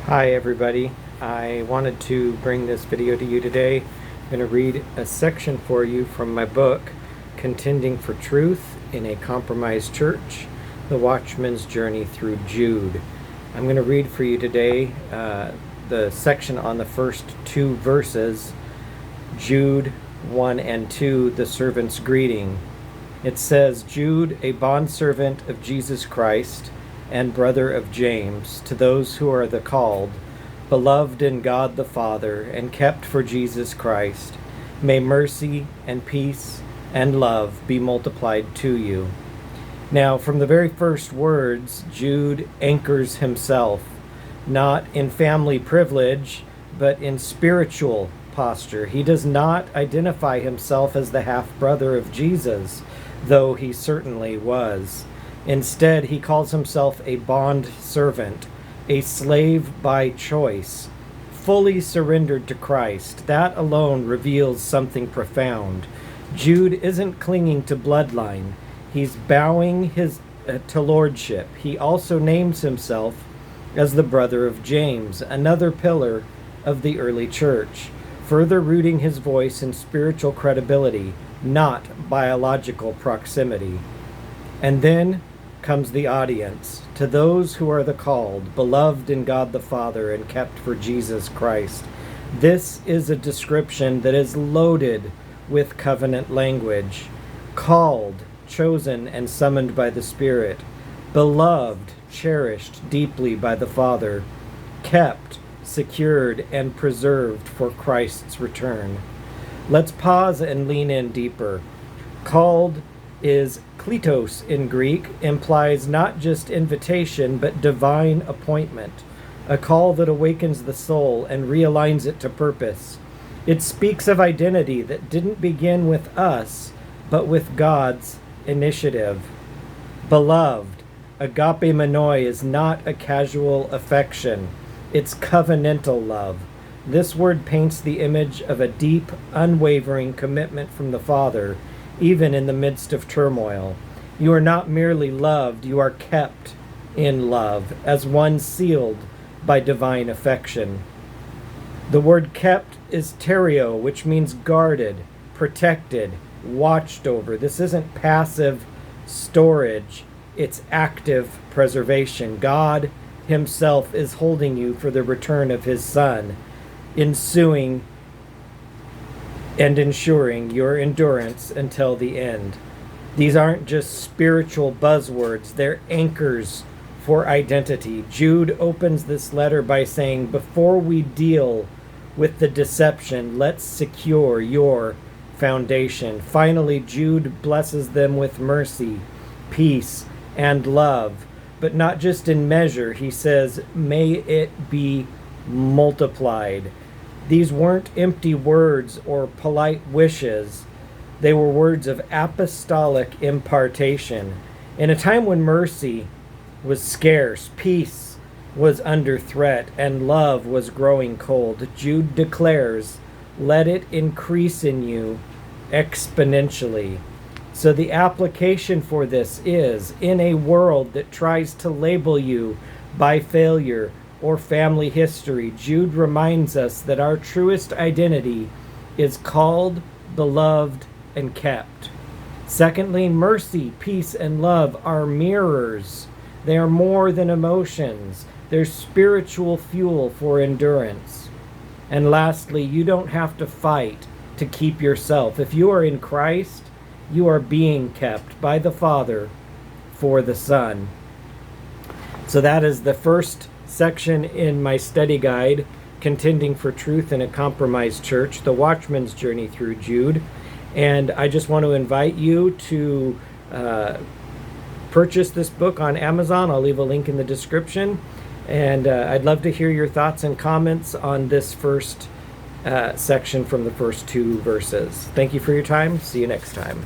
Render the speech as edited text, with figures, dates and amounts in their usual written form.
Hi everybody. I wanted to bring this video to you today. I'm going to read a section for you from my book, Contending for Truth in a Compromised Church, The Watchman's Journey Through Jude. I'm going to read for you today the section on the first two verses, Jude 1 and 2, the servant's greeting. It says, Jude, a bondservant of Jesus Christ, and brother of James, to those who are the called, beloved in God the Father, and kept for Jesus Christ, may mercy and peace and love be multiplied to you. Now, from the very first words, Jude anchors himself, not in family privilege, but in spiritual posture. He does not identify himself as the half-brother of Jesus, though he certainly was. Instead, he calls himself a bond servant, a slave by choice, fully surrendered to Christ. That alone reveals something profound. Jude isn't clinging to bloodline. He's bowing to lordship. He also names himself as the brother of James, another pillar of the early church, further rooting his voice in spiritual credibility, not biological proximity. And then comes the audience, to those who are the called, beloved in God the Father, and kept for Jesus Christ. This is a description that is loaded with covenant language. Called, chosen, and summoned by the Spirit. Beloved, cherished deeply by the Father. Kept, secured, and preserved for Christ's return. Let's pause and lean in deeper. Called is kletos in Greek, implies not just invitation, but divine appointment, a call that awakens the soul and realigns it to purpose. It speaks of identity that didn't begin with us, but with God's initiative. Beloved, agape is not a casual affection. It's covenantal love. This word paints the image of a deep, unwavering commitment from the Father, even in the midst of turmoil. You are not merely loved, you are kept in love, as one sealed by divine affection. The word kept is terio, which means guarded, protected, watched over. This isn't passive storage, it's active preservation. God himself is holding you for the return of his Son, ensuing and ensuring your endurance until the end. These aren't just spiritual buzzwords, they're anchors for identity. Jude opens this letter by saying, before we deal with the deception, let's secure your foundation. Finally, Jude blesses them with mercy, peace, and love, but not just in measure. He says, may it be multiplied. These weren't empty words or polite wishes. They were words of apostolic impartation. In a time when mercy was scarce, peace was under threat, and love was growing cold, Jude declares, let it increase in you exponentially. So the application for this is, in a world that tries to label you by failure or family history, Jude reminds us that our truest identity is called, beloved, and kept. Secondly, mercy, peace, and love are mirrors. They are more than emotions. They're spiritual fuel for endurance. And lastly, you don't have to fight to keep yourself. If you are in Christ, you are being kept by the Father for the Son. So that is the first section in my study guide, Contending for Truth in a Compromised Church, The Watchman's Journey Through Jude. And I just want to invite you to purchase this book on Amazon. I'll leave a link in the description. And I'd love to hear your thoughts and comments on this first section from the first two verses. Thank you for your time. See you next time.